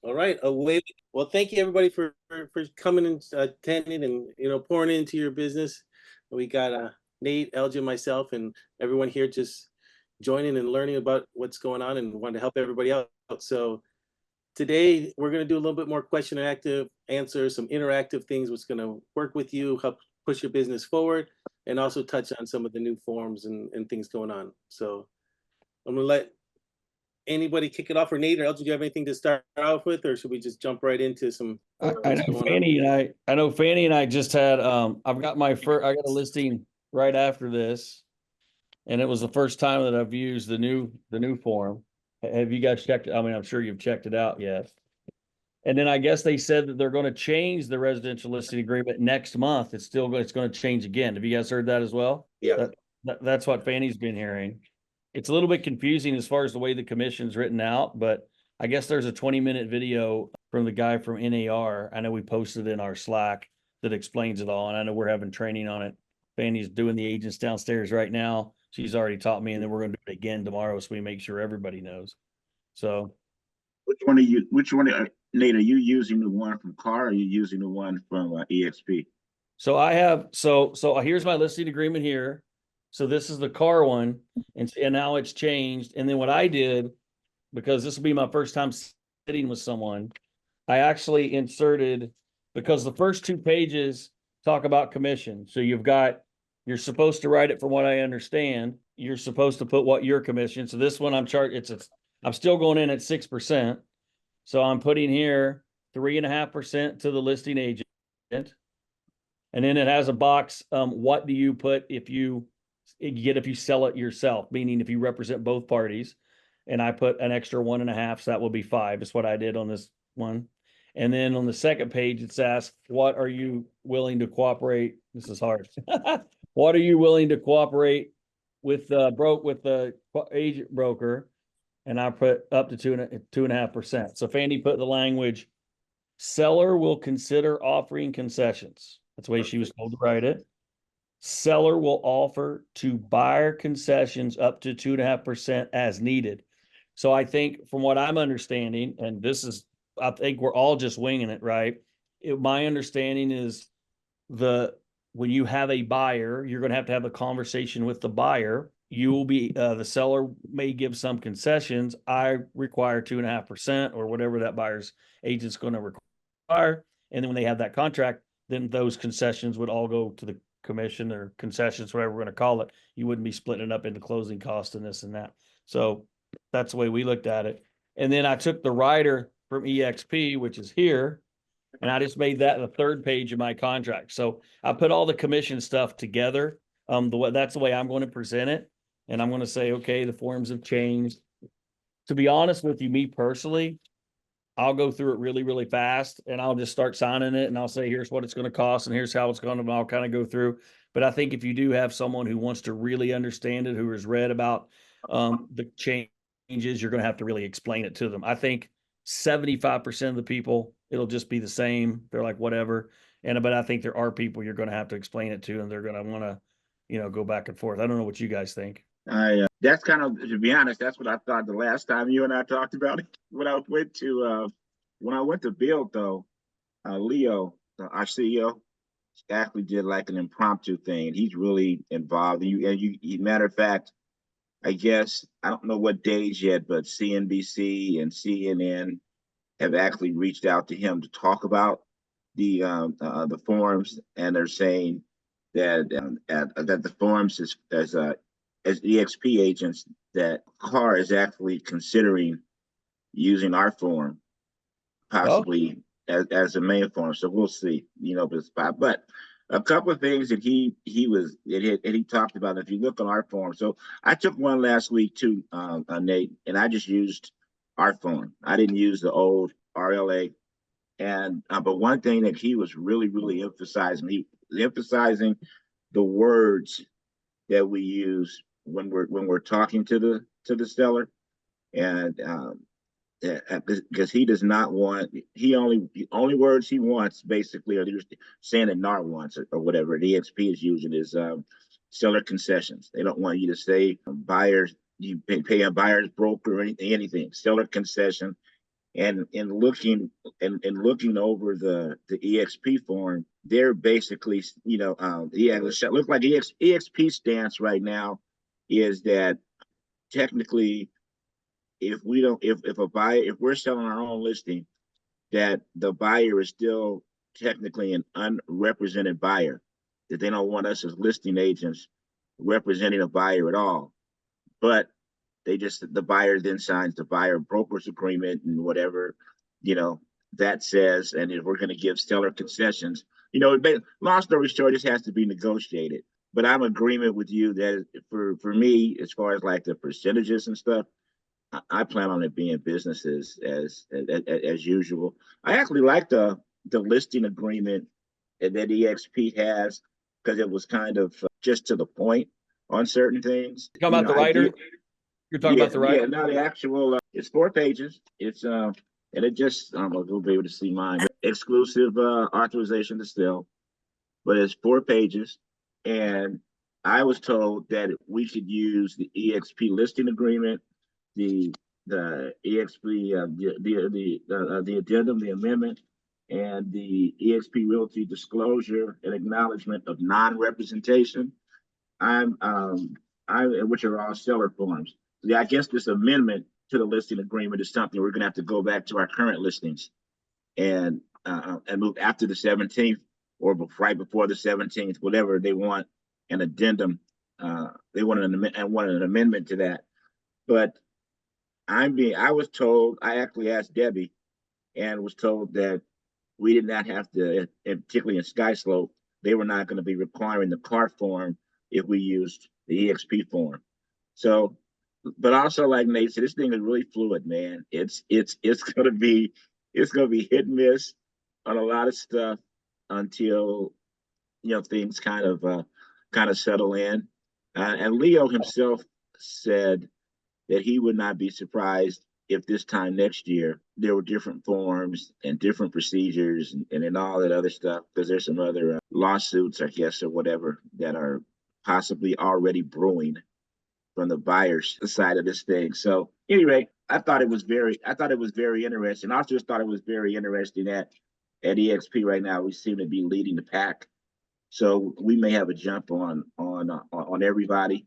All right, away. Well, thank you everybody for coming and attending and pouring into your business. We got Nate, Elgin, myself, and everyone here just joining and learning about what's going on and wanting to help everybody out. So today we're going to do a little bit more question and active answers, some interactive things, what's going to work with you, help push your business forward, and also touch on some of the new forms and things going on. So I'm going to let anybody kick it off, or Nate or else, do you have anything to start off with, or should we just jump right into some I what's know going on? Fanny and I just had I've got I got a listing right after this, and it was the first time that I've used the new form. Have you guys checked it? I mean, I'm sure you've checked it out, yes. And then I guess they said that they're going to change the residential listing agreement next month. It's going to change again. Have you guys heard that as well? Yeah. That's what Fanny's been hearing. It's a little bit confusing as far as the way the commission's written out, but I guess there's a 20-minute video from the guy from NAR. I know we posted in our Slack that explains it all, and I know we're having training on it. Fanny's doing the agents downstairs right now. She's already taught me, and then we're going to do it again tomorrow so we make sure everybody knows. So Which one are you? Which one, Nate? Are you using the one from Car? Or are you using the one from EXP? so here's my listing agreement here. So this is the car one, and now it's changed. And then what I did, because this will be my first time sitting with someone, I actually inserted, because the first two pages talk about commission. So you're supposed to write it from what I understand. You're supposed to put what your commission. So this one I'm still going in at 6%. So I'm putting here 3.5% to the listing agent. And then it has a box. What do you put if you sell it yourself? Meaning if you represent both parties. And I put an extra 1.5, so that will be 5. Is what I did on this one. And then on the second page, it says, "What are you willing to cooperate?" This is hard. What are you willing to cooperate with the agent broker? And I put up to 2.5%. So Fanny put the language, seller will consider offering concessions. That's the way she was told to write it. Seller will offer to buyer concessions up to 2.5% as needed. So I think from what I'm understanding, and I think we're all just winging it, right? My understanding is when you have a buyer, you're going to have a conversation with the buyer. You will be, the seller may give some concessions. I require 2.5% or whatever that buyer's agent's going to require. And then when they have that contract, then those concessions would all go to the commission or concessions, whatever we're going to call it. You wouldn't be splitting it up into closing costs and this and that. So that's the way we looked at it. And then I took the rider from EXP, which is here, and I just made that the third page of my contract. So I put all the commission stuff together. That's the way I'm going to present it. And I'm going to say, okay, the forms have changed. To be honest with you, me personally, I'll go through it really, really fast, and I'll just start signing it, and I'll say, here's what it's going to cost, and here's how it's going to, I'll kind of go through. But I think if you do have someone who wants to really understand it, who has read about the changes, you're going to have to really explain it to them. I think 75% of the people, it'll just be the same. They're like, whatever. But I think there are people you're going to have to explain it to, and they're going to want to, go back and forth. I don't know what you guys think. That's kind of, to be honest, that's what I thought the last time you and I talked about it. When I went to build though, Leo, our CEO, actually did like an impromptu thing. He's really involved. Matter of fact, I guess I don't know what days yet, but CNBC and CNN have actually reached out to him to talk about the forms, and they're saying that that the forms as EXP agents, that CAR is actually considering using our form possibly as a main form. So we'll see, but a couple of things that he talked about. If you look on our form, so I took one last week too, Nate, and I just used our form. I didn't use the old RLA. And but one thing that he was really, really emphasizing the words that we use when we're talking to the seller, and because he does not want, the only words he wants basically are saying that NAR wants or whatever the EXP is using is seller concessions. They don't want you to say buyers, you pay a buyer's broker or anything. Seller concession And in looking looking over the EXP form, they're basically, yeah, it looks like EXP stance right now is that technically, if we don't, if a buyer, if we're selling our own listing, that the buyer is still technically an unrepresented buyer, that they don't want us as listing agents representing a buyer at all. But the buyer then signs the buyer broker's agreement and whatever, you know, that says, and if we're going to give seller concessions, long story short, this has to be negotiated. But I'm in agreement with you that for me, as far as like the percentages and stuff, I plan on it being business as usual. I actually like the listing agreement that EXP has, because it was kind of just to the point on certain things. You talking about the writer? You're talking about the writer? Yeah, no, the actual, it's 4 pages. It's, and it just, I don't know if you'll be able to see mine, but exclusive authorization to sell, but it's 4 pages. And I was told that we should use the EXP listing agreement, the EXP, the addendum, the amendment, and the EXP Realty disclosure and acknowledgement of non-representation. Which are all seller forms. Yeah, I guess this amendment to the listing agreement is something we're gonna have to go back to our current listings and move after the 17th or right before the 17th, whatever they want an addendum. They want an amendment to that. But I was told, I actually asked Debbie and was told that we did not have to, and particularly in Sky Slope, they were not going to be requiring the CAR form if we used the EXP form. So, but also like Nate said, this thing is really fluid, man. It's gonna be hit and miss on a lot of stuff until things kind of settle in. And Leo himself said that he would not be surprised if this time next year there were different forms and different procedures and all that other stuff, because there's some other lawsuits, I guess, or whatever, that are possibly already brewing from the buyer's side of this thing. So anyway, I thought it was very interesting. I also just thought it was very interesting that at EXP right now we seem to be leading the pack. So we may have a jump on everybody.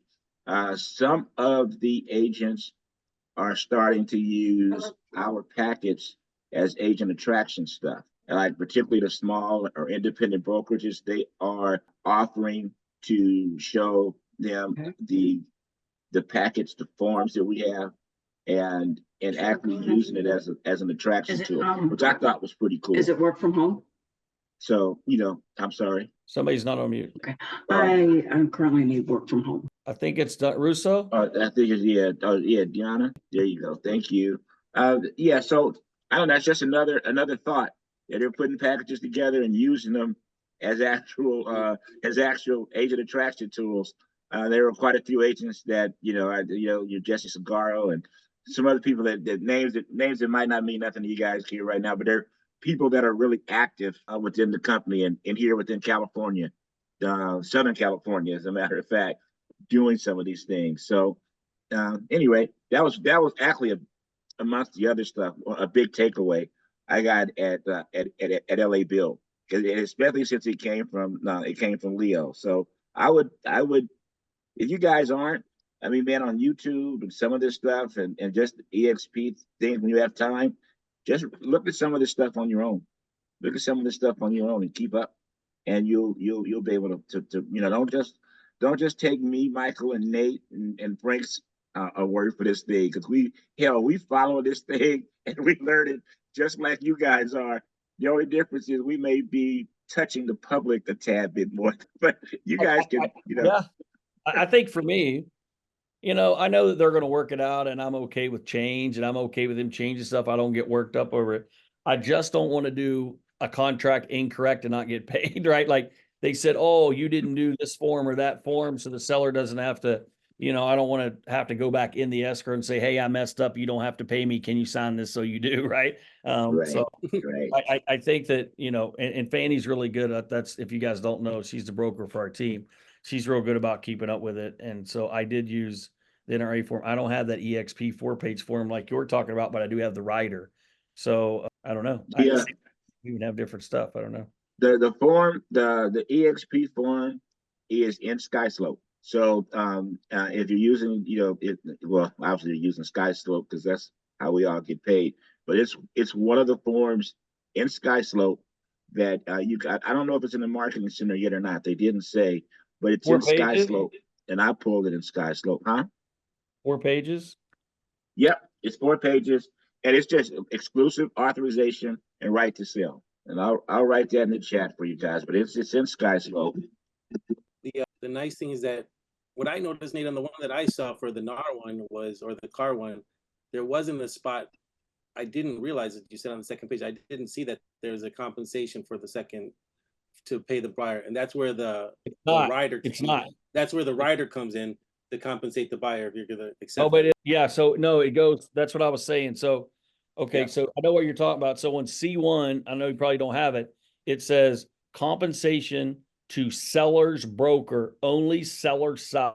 Some of the agents are starting to use our package as agent attraction stuff. Like particularly the small or independent brokerages, they are offering to show them the package, the forms that we have, and actually using it as an attraction tool, which I thought was pretty cool. Is it work from home? So, I'm sorry. Somebody's not on mute. Okay. I currently need work from home. I think it's Russo. I think it's, yeah. Oh, yeah, Deanna. There you go. Thank you. Yeah. So I don't know. That's just another thought that they're putting packages together and using them as actual agent attraction tools. There were quite a few agents that your Jesse Sagaro and some other people that names that might not mean nothing to you guys here right now, but they're people that are really active within the company and here within California, Southern California, as a matter of fact, doing some of these things. So anyway, that was actually amongst the other stuff, a big takeaway I got at LA Bill, because especially since it came from Leo. So I would, if you guys aren't, man, on YouTube and some of this stuff and just the EXP things, when you have time, just look at some of this stuff on your own. Look at some of this stuff on your own and keep up, and you'll be able to don't just take me, Michael, and Nate and Frank's a word for this thing, because we follow this thing and we learn it just like you guys are. The only difference is we may be touching the public a tad bit more, but you guys can, Yeah, I think for me, I know that they're going to work it out, and I'm okay with change, and I'm okay with them changing stuff. I don't get worked up over it. I just don't want to do a contract incorrect and not get paid, right? Like they said, oh, you didn't do this form or that form, so the seller doesn't have to, I don't want to have to go back in the escrow and say, hey, I messed up. You don't have to pay me. Can you sign this? So you do, right? Right. So Right. I think that, and Fanny's really good at that's, if you guys don't know, she's the broker for our team. She's real good about keeping up with it. And so I did use the NRA form. I don't have that EXP 4-page form like you're talking about, but I do have the writer. So I don't know. Yeah. We even have different stuff. I don't know. The form, the EXP form is in SkySlope. So if you're using, well, obviously you're using SkySlope because that's how we all get paid. But it's one of the forms in SkySlope that I don't know if it's in the marketing center yet or not. They didn't say, but it's 4 in pages? SkySlope, and I pulled it in SkySlope. Huh? 4 pages? Yep, it's 4 pages, and it's just exclusive authorization and right to sell. And I'll write that in the chat for you guys. But it's in SkySlope. The nice thing is that what I noticed, Nate, on the one that I saw for the NAR one was, or the car one, there wasn't a spot. I didn't realize that you said on the second page. I didn't see that there's a compensation for the second to pay the buyer, and that's where the rider. It's not. That's where the rider comes in to compensate the buyer if you're going to accept. Oh, but yeah. So no, it goes. That's what I was saying. So, okay. Yeah. So I know what you're talking about. So on C1, I know you probably don't have it. It says compensation to seller's broker, only seller side,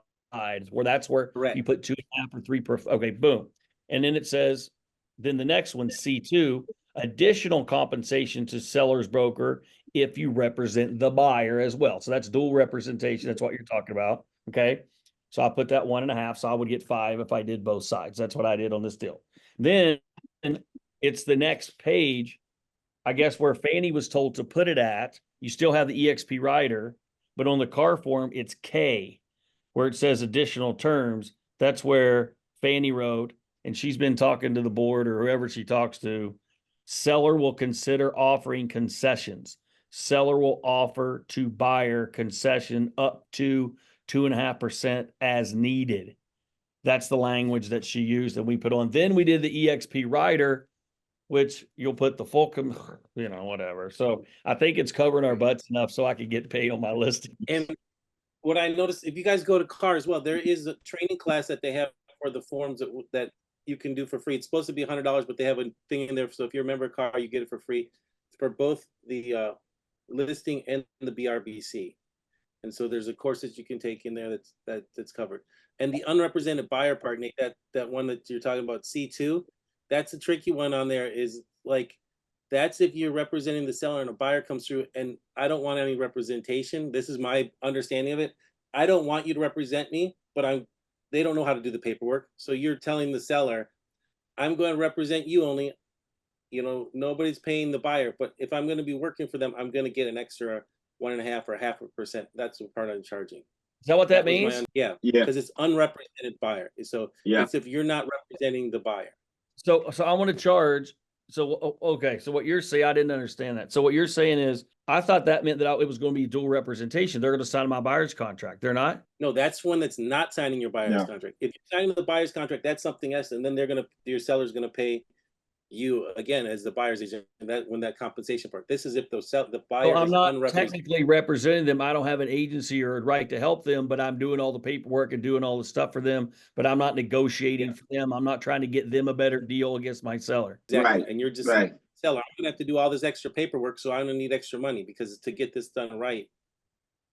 where that's where Correct. you put 2.5 or 3 per. Okay, boom. And then it says, then the next one, C2, additional compensation to seller's broker if you represent the buyer as well. So that's dual representation. That's what you're talking about. Okay. So I put that 1.5. So I would get 5 if I did both sides. That's what I did on this deal. Then it's the next page, I guess, where Fannie was told to put it at. You still have the EXP rider, but on the car form, it's K, where it says additional terms. That's where Fannie wrote, and she's been talking to the board or whoever she talks to. Seller will consider offering concessions. Seller will offer to buyer concession up to 2.5% as needed. That's the language that she used and we put on. Then we did the EXP rider, which you'll put the full, whatever. So I think it's covering our butts enough so I could get paid on my listing. And what I noticed, if you guys go to car as well, there is a training class that they have for the forms that you can do for free. It's supposed to be $100, but they have a thing in there. So if you're a member of car, you get it for free for both the listing and the BRBC. And so there's a course that you can take in there that's covered. And the unrepresented buyer part, Nate, that one that you're talking about, C2, that's a tricky one on there. Is like, that's if you're representing the seller and a buyer comes through, and I don't want any representation. This is my understanding of it. I don't want you to represent me, but they don't know how to do the paperwork. So you're telling the seller, I'm going to represent you only. Nobody's paying the buyer, but if I'm going to be working for them, I'm going to get an extra 1.5 or 0.5%. That's the part I'm charging. Is that what that means? Yeah, because it's unrepresented buyer. So it's if you're not representing the buyer. So I want to charge. So, okay. So what you're saying, I didn't understand that. So what you're saying is, I thought that meant that it was going to be dual representation. They're going to sign my buyer's contract. They're not? No, that's one that's not signing your buyer's contract. If you're signing the buyer's contract, that's something else. And then your seller's going to pay you again as the buyer's agent, and that compensation part. This is if the buyer. Well, I'm not technically representing them. I don't have an agency or a right to help them, but I'm doing all the paperwork and doing all the stuff for them. But I'm not negotiating for them. I'm not trying to get them a better deal against my seller. Exactly. Right. And you're just saying, seller, I'm gonna have to do all this extra paperwork, so I'm gonna need extra money because to get this done right,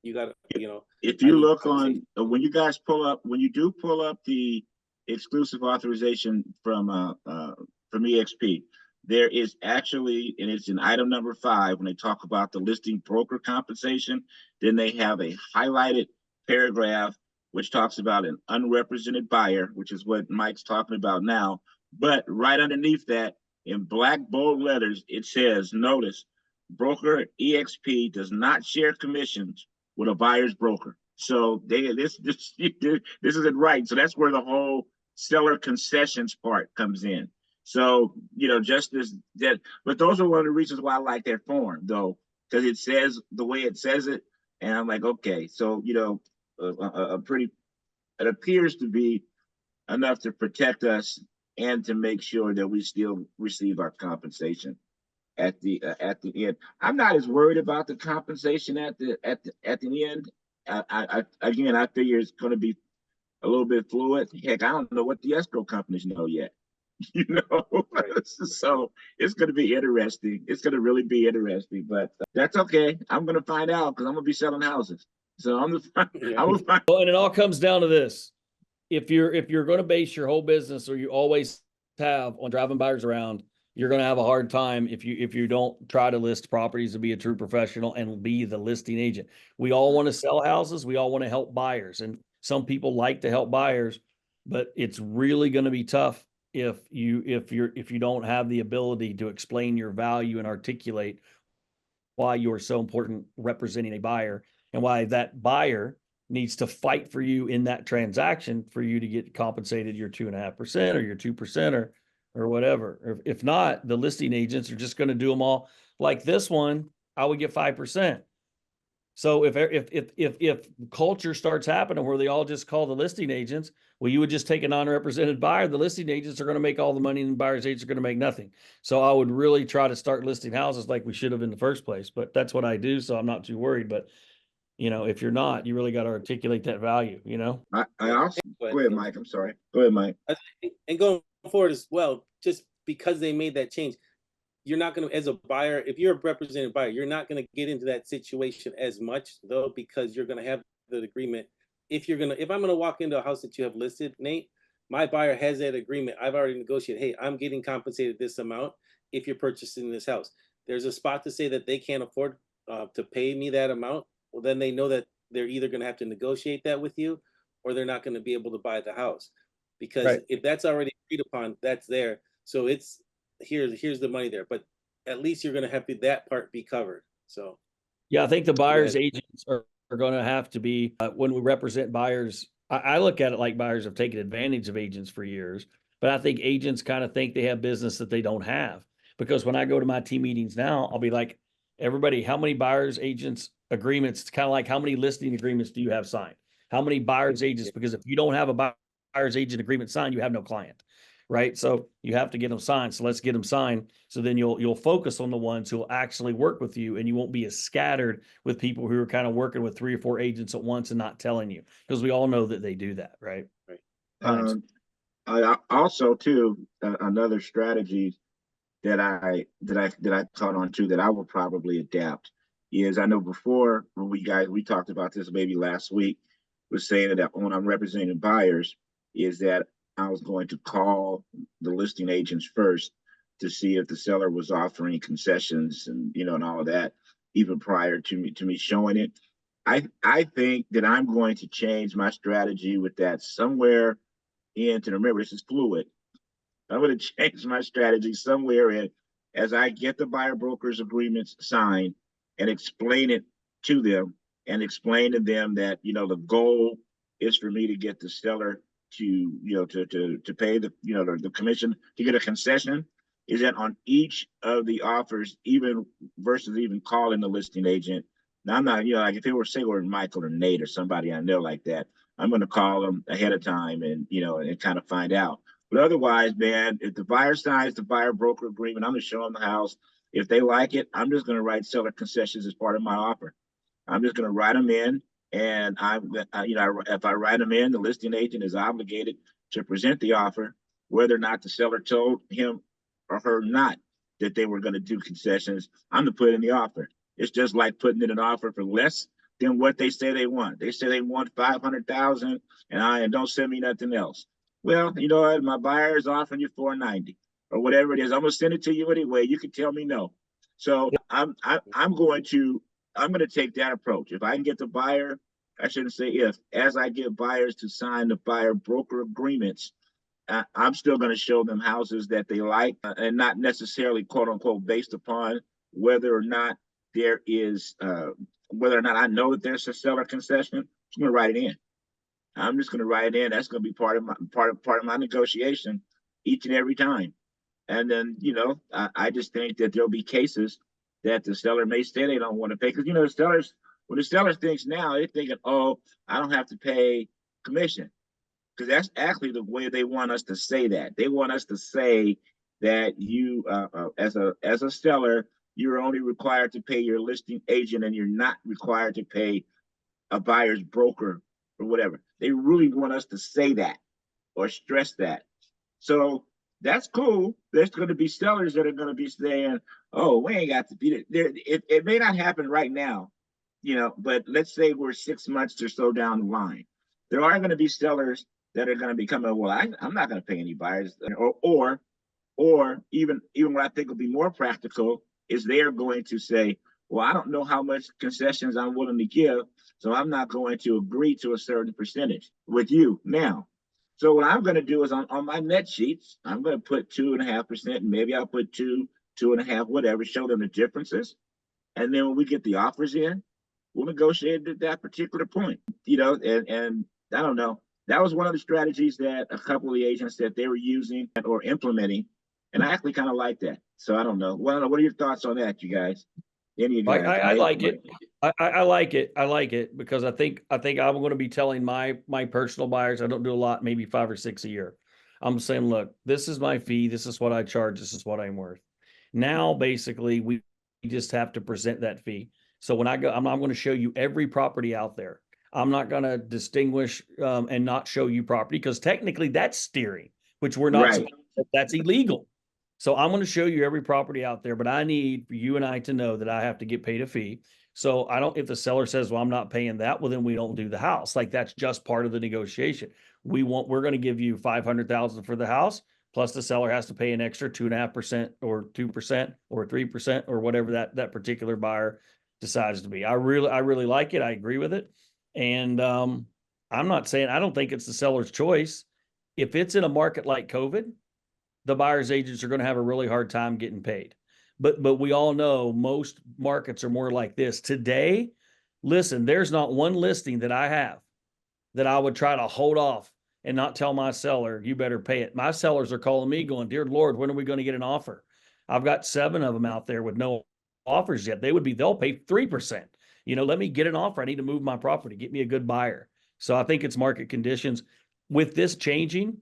you got to, If you look on when you do pull up the exclusive authorization from EXP, there is actually, and it's in item number 5, when they talk about the listing broker compensation, then they have a highlighted paragraph which talks about an unrepresented buyer, which is what Mike's talking about now. But right underneath that, in black bold letters, it says, notice, broker EXP does not share commissions with a buyer's broker. So this isn't right. So that's where the whole seller concessions part comes in. So, just as that, but those are one of the reasons why I like that form, though, because it says the way it says it. And I'm like, okay, so, it appears to be enough to protect us and to make sure that we still receive our compensation at the end. I'm not as worried about the compensation at the end. I figure it's going to be a little bit fluid. Heck, I don't know what the escrow companies know yet. So it's going to be interesting. It's going to really be interesting, but that's okay. I'm going to find out because I'm going to be selling houses. So I'm going to find. Well, and it all comes down to this: if you're going to base your whole business, or you always have, on driving buyers around, you're going to have a hard time if you don't try to list properties and be a true professional and be the listing agent. We all want to sell houses. We all want to help buyers, and some people like to help buyers, but it's really going to be tough if you don't have the ability to explain your value and articulate why you're so important representing a buyer and why that buyer needs to fight for you in that transaction for you to get compensated your 2.5% or your 2% or whatever. If not, the listing agents are just going to do them all like this one. I would get 5%. So if culture starts happening where they all just call the listing agents, well, you would just take a non-represented buyer. The listing agents are going to make all the money and the buyer's agents are going to make nothing. So I would really try to start listing houses like we should have in the first place, but that's what I do. So I'm not too worried, but if you're not, you really got to articulate that value, I also, go ahead, Mike. I'm sorry. Go ahead, Mike. And going forward as well, just because they made that change, you're not going to, as a buyer, if you're a represented buyer, you're not going to get into that situation as much though, because you're going to have the agreement. If I'm going to walk into a house that you have listed, Nate, my buyer has that agreement. I've already negotiated, hey, I'm getting compensated this amount if you're purchasing this house. There's a spot to say that they can't afford to pay me that amount. Well, then they know that they're either going to have to negotiate that with you or they're not going to be able to buy the house. Because Right. if that's already agreed upon, that's there. So it's, here's the money there, but at least you're going to have that part be covered. So Yeah, I think the buyer's agents are going to have to be, when we represent buyers, I look at it like buyers have taken advantage of agents for years, but I think agents kind of think they have business that they don't have. Because when I go to my team meetings now, I'll be like, everybody, how many buyer's agents agreements? It's kind of like, how many listing agreements do you have signed? How many buyer's agents? Because if you don't have a buyer's agent agreement signed, you have no client. Right. So you have to get them signed. So let's get them signed. So then you'll focus on the ones who will actually work with you, and you won't be as scattered with people who are kind of working with 3 or 4 agents at once and not telling you, because we all know that they do that. Right. Right. I also too, another strategy that I caught on to that I will probably adapt is, I know before when we talked about this maybe last week, was saying that when I'm representing buyers, is that I was going to call the listing agents first to see if the seller was offering concessions and and all of that, even prior to me showing it. I think that I'm going to change my strategy with that somewhere in, to remember this is fluid. I'm going to change my strategy somewhere in, as I get the buyer brokers agreements signed, and explain it to them, and explain to them that the goal is for me to get the seller to to pay the commission, to get a concession, is that on each of the offers, even versus even calling the listing agent. Now I'm not, like if it were, say, or Michael or Nate or somebody I know like that, I'm going to call them ahead of time and and kind of find out. But otherwise, man, if the buyer signs the buyer broker agreement, I'm going to show them the house. If they like it, I'm just going to write seller concessions as part of my offer. I'm just going to write them in, and if I write them in, the listing agent is obligated to present the offer, whether or not the seller told him or her not that they were going to do concessions. I'm going to put in the offer. It's just like putting in an offer for less than what they say they want. They say they want 500,000, and don't send me nothing else. Well, you know what? My buyer is offering you 490 or whatever it is. I'm gonna send it to you anyway. You can tell me no. So I'm going to take that approach. If I can get the buyer, I shouldn't say if, as I get buyers to sign the buyer broker agreements, I'm still going to show them houses that they like, and not necessarily quote unquote based upon whether or not there is whether or not I know that there's a seller concession. I'm going to write it in. I'm just going to write it in. That's going to be part of my negotiation each and every time. And then I just think that there'll be cases that the seller may say they don't want to pay, because when the seller thinks now, they're thinking, oh, I don't have to pay commission, because that's actually the way they want us to say that. They want us to say that you, as a seller, you're only required to pay your listing agent, and you're not required to pay a buyer's broker or whatever. They really want us to say that or stress that. So that's cool. There's going to be sellers that are going to be saying, oh, we ain't got to be there. It may not happen right now, but let's say we're 6 months or so down the line. There are going to be sellers that are going to be coming, well, I'm not going to pay any buyers, or Or even what I think would be more practical is they're going to say, well, I don't know how much concessions I'm willing to give, so I'm not going to agree to a certain percentage with you now. So what I'm going to do is on my net sheets, I'm going to put 2.5%, maybe I'll put 2.5, whatever, show them the differences. And then when we get the offers in, we'll negotiate at that particular point, and I don't know. That was one of the strategies that a couple of the agents that they were using or implementing. And I actually kind of like that. So I don't know. Well, what are your thoughts on that, you guys? Any of you guys? I like it. I like it. I like it because I think I'm going to be telling my personal buyers, I don't do a lot, maybe 5 or 6 a year. I'm saying, look, this is my fee. This is what I charge. This is what I'm worth. Now, basically, we just have to present that fee. So when I go, I'm going to show you every property out there. I'm not going to distinguish and not show you property because technically that's steering, which we're not. Right. That's illegal. So I'm going to show you every property out there, but I need for you and I to know that I have to get paid a fee. So I don't, if the seller says, well, I'm not paying that, well, then we don't do the house. Like that's just part of the negotiation. We're going to give you 500,000 for the house. Plus the seller has to pay an extra 2.5% or 2% or 3% or whatever that particular buyer decides to be. I really like it. I agree with it. And I'm not saying, I don't think it's the seller's choice. If it's in a market like COVID, the buyer's agents are going to have a really hard time getting paid. But we all know most markets are more like this. Today, listen, there's not one listing that I have that I would try to hold off and not tell my seller, you better pay it. My sellers are calling me going, dear Lord, when are we going to get an offer? I've got 7 of them out there with no offers yet. They'll pay 3%. Let me get an offer. I need to move my property. Get me a good buyer. So I think it's market conditions. With this changing,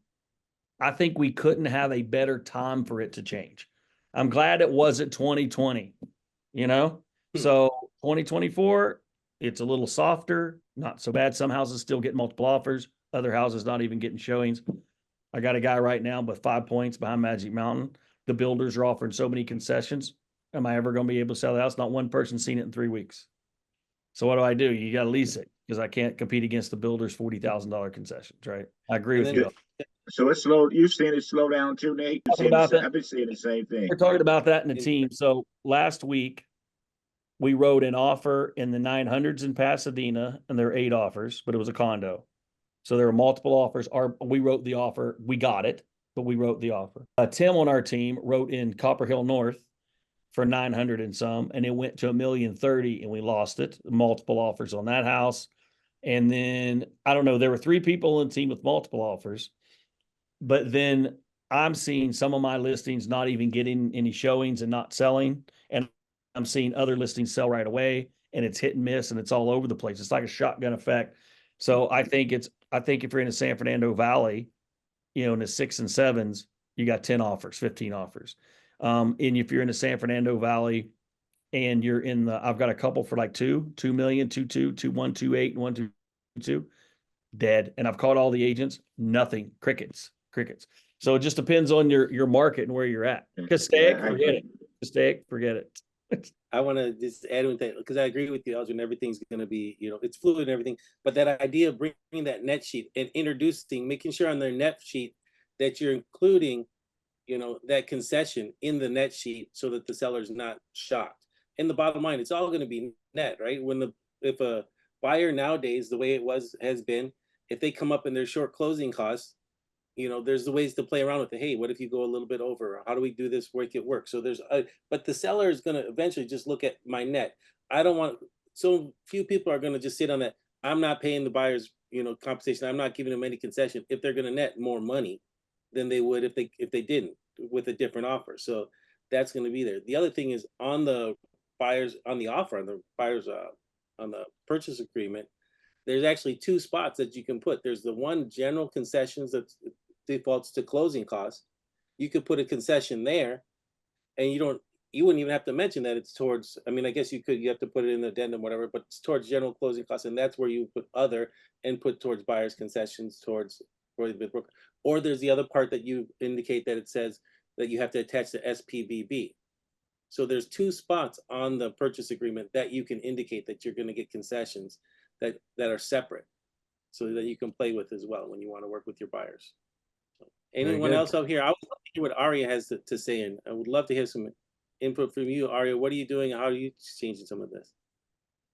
I think we couldn't have a better time for it to change. I'm glad it wasn't 2020, So 2024, it's a little softer, not so bad. Some houses still get multiple offers. Other houses not even getting showings. I got a guy right now with 5 points behind Magic Mountain. The builders are offering so many concessions. Am I ever going to be able to sell the house? Not one person seen it in 3 weeks. So what do? You got to lease it because I can't compete against the builders' $40,000 concessions, right? I agree with you. So it's slow. You've seen it slow down too, Nate. I've been seeing the same thing. We're talking about that in the team. So last week, we wrote an offer in the 900s in Pasadena, and there are 8 offers, but it was a condo. So there were multiple offers. We wrote the offer. We got it, but we wrote the offer. Tim on our team wrote in Copper Hill North for 900 and some, and it went to $1,030,000, and we lost it. Multiple offers on that house. And then, I don't know, there were 3 people in the team with multiple offers. But then I'm seeing some of my listings not even getting any showings and not selling. And I'm seeing other listings sell right away, and it's hit and miss, and it's all over the place. It's like a shotgun effect. So I think if you're in the San Fernando Valley, in the 6 and 7s, you got 10 offers, 15 offers. And if you're in the San Fernando Valley and you're I've got a couple for like 2 million, 2.2, 2.128, and 1.22, dead. And I've called all the agents, nothing, crickets. So it just depends on your market and where you're at. Castaic, forget it. I want to just add with that because I agree with you, Elgin. Everything's going to be, it's fluid and everything. But that idea of bringing that net sheet and making sure on their net sheet that you're including, that concession in the net sheet so that the seller's not shocked. And the bottom line, it's all going to be net, right? If a buyer nowadays, the way it has been, if they come up in their short closing costs, there's the ways to play around with it. Hey, what if you go a little bit over? How do we do this? Make it work? So but the seller is going to eventually just look at my net. So few people are going to just sit on that. I'm not paying the buyers, compensation. I'm not giving them any concession if they're going to net more money than they would if they didn't with a different offer. So that's going to be there. The other thing is on the buyers, on the offer, on the buyers, on the purchase agreement, there's actually 2 spots that you can put. There's the one general concessions that defaults to closing costs. You could put a concession there, and you wouldn't even have to mention that it's towards, I guess you have to put it in the addendum, whatever, but it's towards general closing costs, and that's where you put other and put towards buyer's concessions towards, or there's the other part that you indicate that it says that you have to attach the SPVB. So there's 2 spots on the purchase agreement that you can indicate that you're going to get concessions that are separate, so that you can play with as well when you want to work with your buyers. Anyone good. else up here? I would love to hear what Aria has to say, and I would love to hear some input from you, Aria. What are you doing? How are you changing some of this?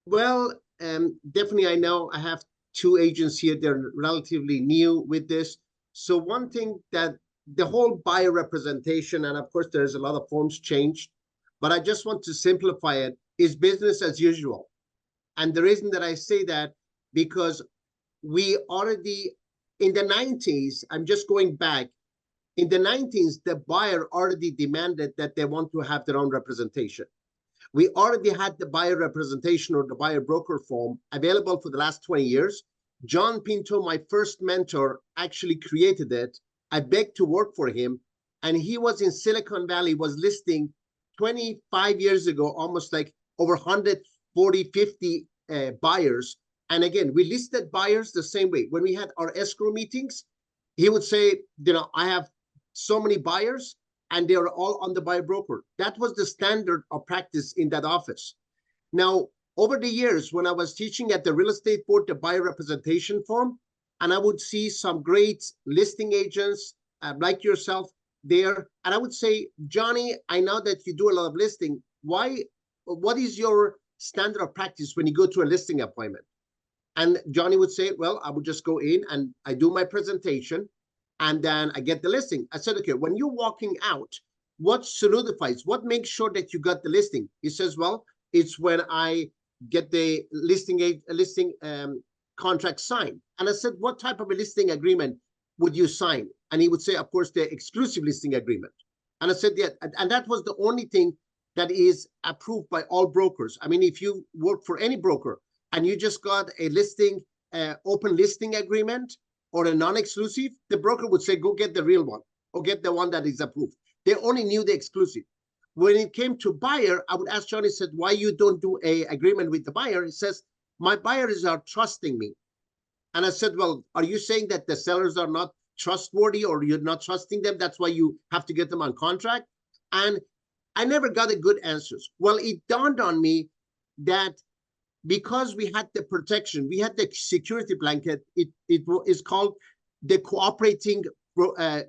Well, definitely, I know I have two agents here. They're relatively new with this. So one thing that the whole buyer representation, and of course, there's a lot of forms changed, but I just want to simplify it, is business as usual. And the reason that I say that, because we already, in the 90s, I'm just going back, in the 90s, the buyer already demanded that they want to have their own representation. We already had the buyer representation or the buyer broker form available for the last 20 years. John Pinto, my first mentor, actually created it. I begged to work for him, and he was in Silicon Valley, was listing 25 years ago, almost like over 140, 50 buyers. And again, we listed buyers the same way. When we had our escrow meetings, he would say, you know, I have so many buyers, and they are all on the buyer broker. That was the standard of practice in that office. Now, over the years, when I was teaching at the real estate board, the buyer representation form, and I would see some great listing agents like yourself there, and I would say, Johnny, I know that you do a lot of listing. What is your standard of practice when you go to a listing appointment? And Johnny would say, well, I would just go in and I do my presentation, and then I get the listing. I said, okay, when you're walking out, what solidifies, what makes sure that you got the listing? He says, well, it's when I get the listing contract signed. And I said, what type of a listing agreement would you sign? And he would say, of course, the exclusive listing agreement. And I said, yeah, and that was the only thing that is approved by all brokers. I mean, if you work for any broker and you just got a listing, open listing agreement, or a non-exclusive, the broker would say, go get the real one, or get the one that is approved. They only knew the exclusive. When it came to buyer, I would ask Johnny, said, why you don't do a agreement with the buyer? He says, my buyers are trusting me. And I said, well, are you saying that the sellers are not trustworthy, or you're not trusting them? That's why you have to get them on contract? And I never got a good answers. Well, it dawned on me that because we had the protection, we had the security blanket, it is called the cooperating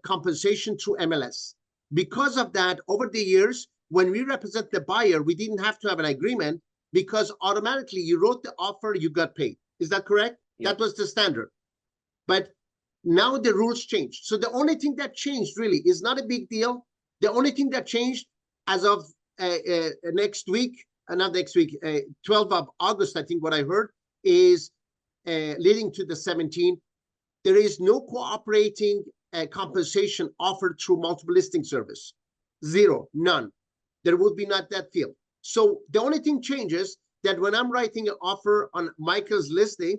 compensation through MLS. Because of that, over the years, when we represent the buyer, we didn't have to have an agreement, because automatically you wrote the offer, you got paid. Is that correct? Yeah. That was the standard. But now the rules changed. So the only thing that changed really is not a big deal. The only thing that changed as of next week, not next week, 12th of August, I think what I heard is leading to the 17th, there is no cooperating compensation offered through multiple listing service. Zero, none. There would be not that field. So the only thing changes that when I'm writing an offer on Michael's listing,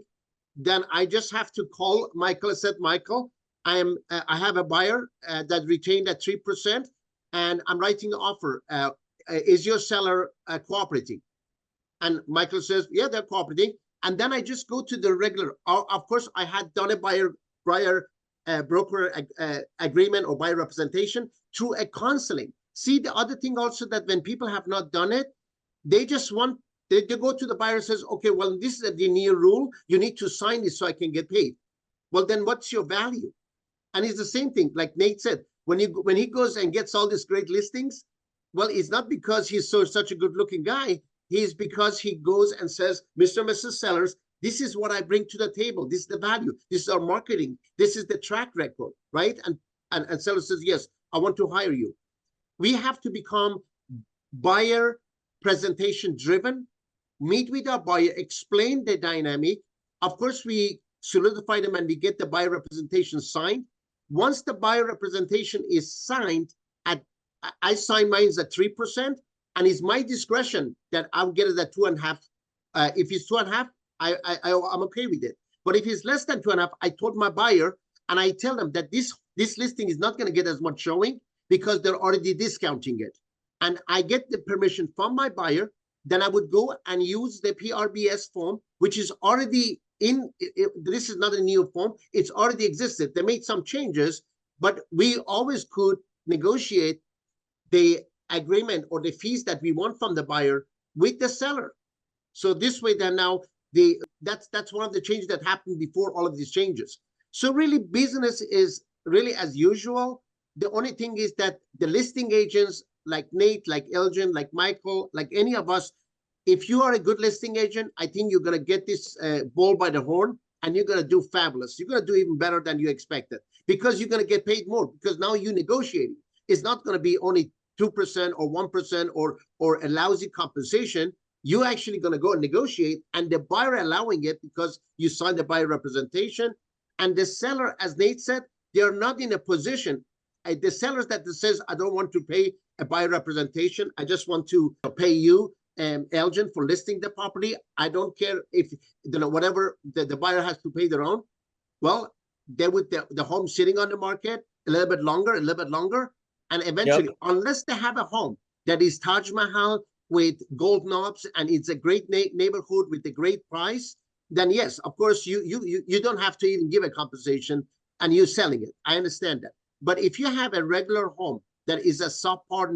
then I just have to call Michael and said, Michael, I have a buyer that retained at 3%, and I'm writing an offer. Is your seller cooperating? And Michael says, yeah, they're cooperating. And then I just go to the regular, of course, I had done a buyer broker agreement or buyer representation through a counseling. See, the other thing also, that when people have not done it, they just want, they go to the buyer and says, okay, well, this is the new rule. You need to sign this so I can get paid. Well, then what's your value? And it's the same thing, like Nate said, when he goes and gets all these great listings, well, it's not because he's such a good looking guy. He's because he goes and says, Mr. and Mrs. Sellers, this is what I bring to the table. This is the value. This is our marketing. This is the track record, right? And seller says, yes, I want to hire you. We have to become buyer presentation driven, meet with our buyer, explain the dynamic. Of course, we solidify them and we get the buyer representation signed. Once the buyer representation is signed, I sign mine at 3%, and it's my discretion that I'll get it at 2.5. If it's 2.5, I'm okay with it. But if it's less than 2.5, I told my buyer, and I tell them that this listing is not going to get as much showing because they're already discounting it. And I get the permission from my buyer. Then I would go and use the PRBS form, which is already in. This is not a new form. It's already existed. They made some changes, but we always could negotiate the agreement or the fees that we want from the buyer with the seller. So this way, then now that's one of the changes that happened before all of these changes. So really, business is really as usual. The only thing is that the listing agents like Nate, like Elgin, like Michael, like any of us, if you are a good listing agent, I think you're going to get this bull by the horn and you're going to do fabulous. You're going to do even better than you expected because you're going to get paid more because now you're negotiating. It's not going to be only 2% or 1% or a lousy compensation. You're actually going to go and negotiate, and the buyer allowing it because you signed the buyer representation. And the seller, as Nate said, they're not in a position. The sellers that says, I don't want to pay a buyer representation. I just want to pay you, Elgin, for listing the property. I don't care if, whatever the buyer has to pay their own. Well, they with the home sitting on the market a little bit longer. And eventually, unless they have a home that is Taj Mahal with gold knobs and it's a great neighborhood with a great price, then yes, of course, you don't have to even give a compensation and you're selling it. I understand that. But if you have a regular home that is a subpar,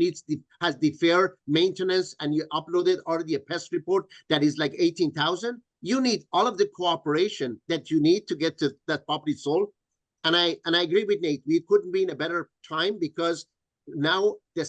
has the fair maintenance, and you uploaded already a pest report that is like 18,000, you need all of the cooperation that you need to get to that property sold. And I agree with Nate. We couldn't be in a better time because now the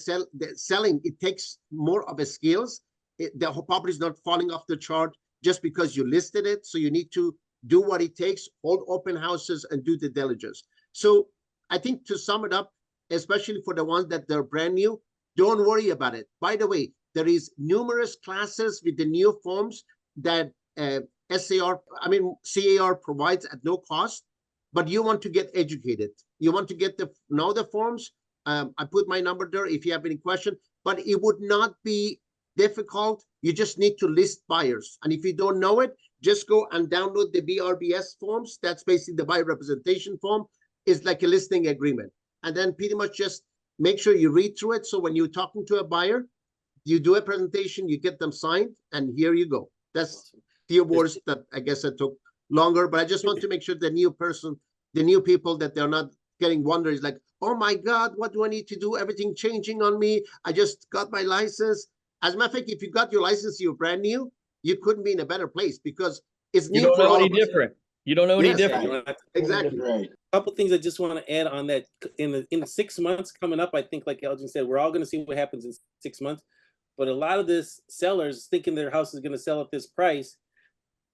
selling, it takes more of a skills. The property is not falling off the chart just because you listed it. So you need to do what it takes, hold open houses and do the diligence. So I think to sum it up, especially for the ones that they're brand new, don't worry about it. By the way, there is numerous classes with the new forms that CAR provides at no cost, but you want to get educated. You want to get know the forms. I put my number there if you have any question, but it would not be difficult. You just need to list buyers. And if you don't know it, just go and download the BRBS forms. That's basically the buyer representation form. It's like a listing agreement. And then pretty much just make sure you read through it. So when you're talking to a buyer, you do a presentation, you get them signed, and here you go. That's few words that I guess it took longer, but I just want to make sure the new people, that they're not getting wonders like, oh my God, what do I need to do? Everything changing on me. I just got my license. As a matter of fact, if you got your license, you're brand new, you couldn't be in a better place because it's new for all of us. You don't know any Yes, different. Exactly. Right. A couple things I just want to add on that. In the 6 months coming up, I think, like Elgin said, we're all going to see what happens in 6 months. But a lot of this sellers thinking their house is going to sell at this price,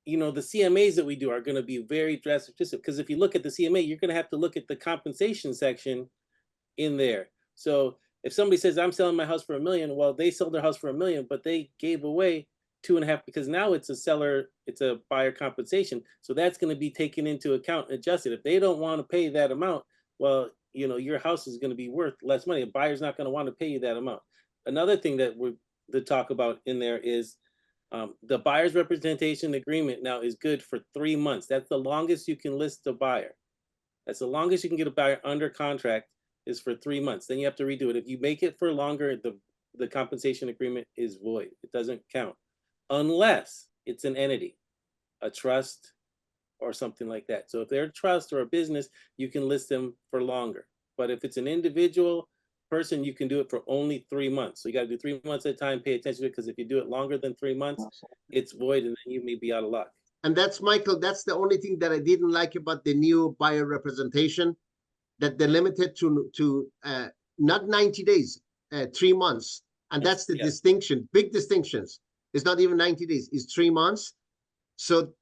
the CMAs that we do are going to be very drastic. Because if you look at the CMA, you're going to have to look at the compensation section in there. So if somebody says, I'm selling my house for $1 million, well, they sold their house for $1 million, but they gave away 2.5 because now it's a buyer compensation. So that's going to be taken into account and adjusted. If they don't want to pay that amount, well, your house is going to be worth less money. A buyer's not going to want to pay you that amount. Another thing that we're to talk about in there is the buyer's representation agreement now is good for 3 months. That's the longest you can list a buyer. That's the longest you can get a buyer under contract is for 3 months. Then you have to redo it. If you make it for longer, the compensation agreement is void. It doesn't count unless it's an entity, a trust or something like that. So if they're a trust or a business, you can list them for longer. But if it's an individual person, you can do it for only 3 months. So you got to do 3 months at a time, pay attention to it, because if you do it longer than 3 months, it's void and then you may be out of luck. And that's, Michael, that's the only thing that I didn't like about the new buyer representation, that they're limited to not 90 days, 3 months. And that's the distinction, big distinctions. It's not even 90 days, it's 3 months. So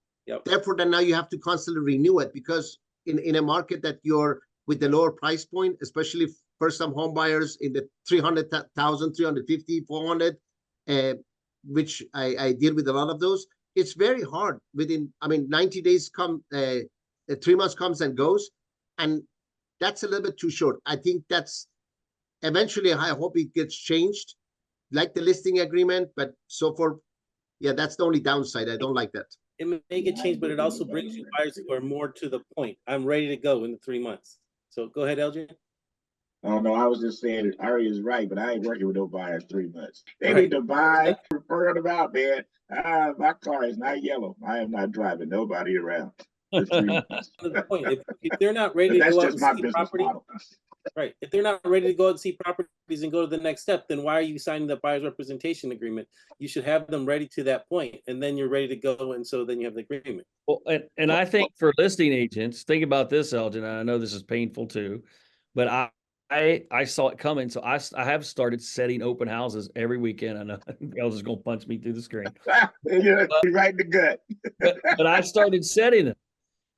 therefore, then now you have to constantly renew it, because in a market that you're with the lower price point, especially first-time home buyers in the 300,000, 350, 400, which I deal with a lot of those. It's very hard within, 90 days 3 months comes and goes. And that's a little bit too short. I think that's eventually, I hope it gets changed, like the listing agreement, but so far, that's the only downside. I don't like that. It may get changed, but it also brings you buyers who are more to the point. I'm ready to go in the 3 months. So go ahead, Elgin. Oh, no, I was just saying Ari is right, but I ain't working with no buyers 3 months. They need to buy, refer them out, man. My car is not yellow. I am not driving nobody around. For 3 months. If they're not ready to go out and see property, right? If they're not ready to go out and see property and go to the next step, then why are you signing the buyer's representation agreement? You should have them ready to that point, and then you're ready to go, and so then you have the agreement. Well, and I think for listing agents, think about this, Elgin, and I know this is painful too, but I saw it coming. So I have started setting open houses every weekend. I know Elgin's going to punch me through the screen. You're right in the gut. But I started setting them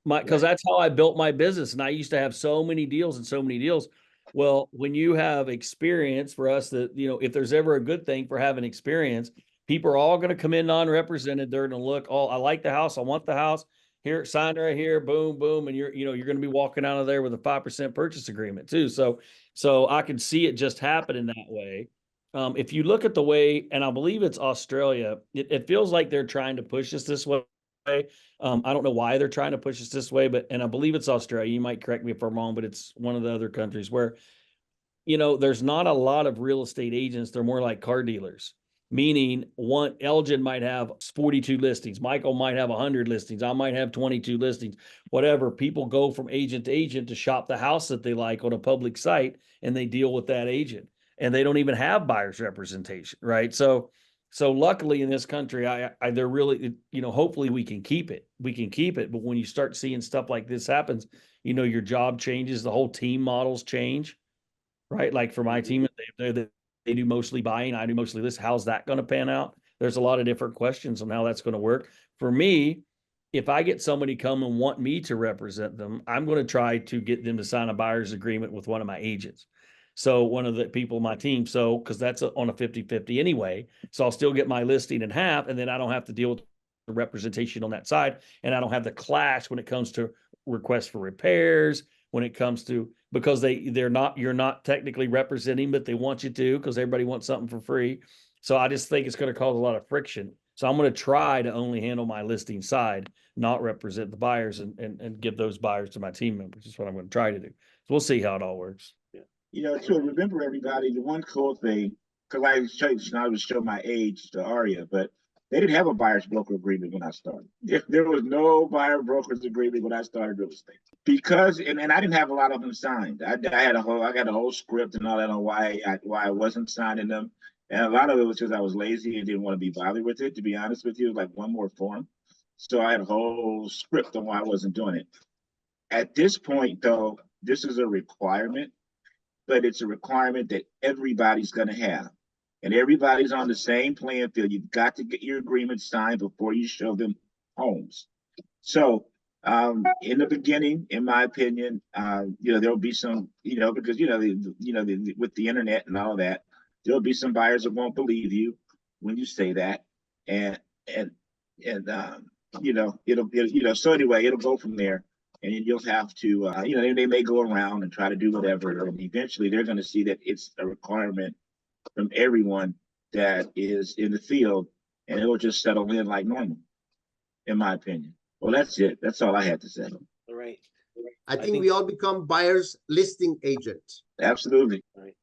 because that's how I built my business. And I used to have so many deals and so many deals. Well, when you have experience, for us, that, you know, if there's ever a good thing for having experience, people are all going to come in non-represented. They're going to look, oh, I like the house. I want the house. Here, signed right here, boom, boom. And you're going to be walking out of there with a 5% purchase agreement too. So I can see it just happening that way. If you look at the way, and I believe it's Australia, it feels like they're trying to push us this way. I don't know why they're trying to push us this way, and I believe it's Australia. You might correct me if I'm wrong, but it's one of the other countries where, there's not a lot of real estate agents. They're more like car dealers, meaning Elgin might have 42 listings. Michael might have 100 listings. I might have 22 listings, whatever. People go from agent to agent to shop the house that they like on a public site, and they deal with that agent, and they don't even have buyer's representation. Right. So luckily in this country, they're really, hopefully we can keep it. But when you start seeing stuff like this happens, your job changes, the whole team models change, right? Like for my team, they do mostly buying. I do mostly this. How's that going to pan out? There's a lot of different questions on how that's going to work. For me, if I get somebody come and want me to represent them, I'm going to try to get them to sign a buyer's agreement with one of my agents. So one of the people on my team, because that's on a 50-50 anyway. So I'll still get my listing in half, and then I don't have to deal with the representation on that side. And I don't have the clash when it comes to requests for repairs, when it comes to, because you're not technically representing, but they want you to, because everybody wants something for free. So I just think it's going to cause a lot of friction. So I'm going to try to only handle my listing side, not represent the buyers and give those buyers to my team members. That's what I'm going to try to do. So we'll see how it all works. So remember, everybody, the one cool thing, because I was showing my age to Aria, but they didn't have a buyer's broker agreement when I started. There was no buyer broker's agreement when I started real estate, because and I didn't have a lot of them signed. I got a whole script and all that on why I wasn't signing them, and a lot of it was because I was lazy and didn't want to be bothered with it. To be honest with you, it was like one more form, so I had a whole script on why I wasn't doing it. At this point, though, this is a requirement. But it's a requirement that everybody's going to have. And everybody's on the same playing field. You've got to get your agreement signed before you show them homes. So in the beginning, in my opinion, there'll be some, because, with the internet and all of that, there'll be some buyers that won't believe you when you say that. So anyway, it'll go from there. And you'll have to, they may go around and try to do whatever. And eventually they're going to see that it's a requirement from everyone that is in the field, and it'll just settle in like normal, in my opinion. Well, that's it. That's all I had to say. All right. I think we all become buyers listing agents. Absolutely. All right.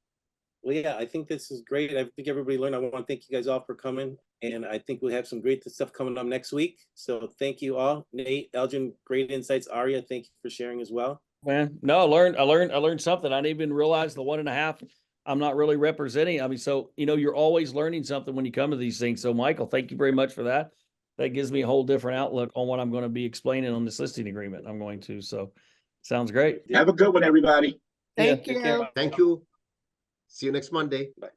Well, yeah, I think this is great. I think everybody learned. I want to thank you guys all for coming. And I think we'll have some great stuff coming up next week. So thank you all. Nate, Elgin, great insights. Aria, thank you for sharing as well. Man, no, I learned something. I didn't even realize the 1.5 I'm not really representing. I mean, so, you're always learning something when you come to these things. So Michael, thank you very much for that. That gives me a whole different outlook on what I'm going to be explaining on this listing agreement. So sounds great. Have a good one, everybody. Thank you. Thank you. See you next Monday. Bye.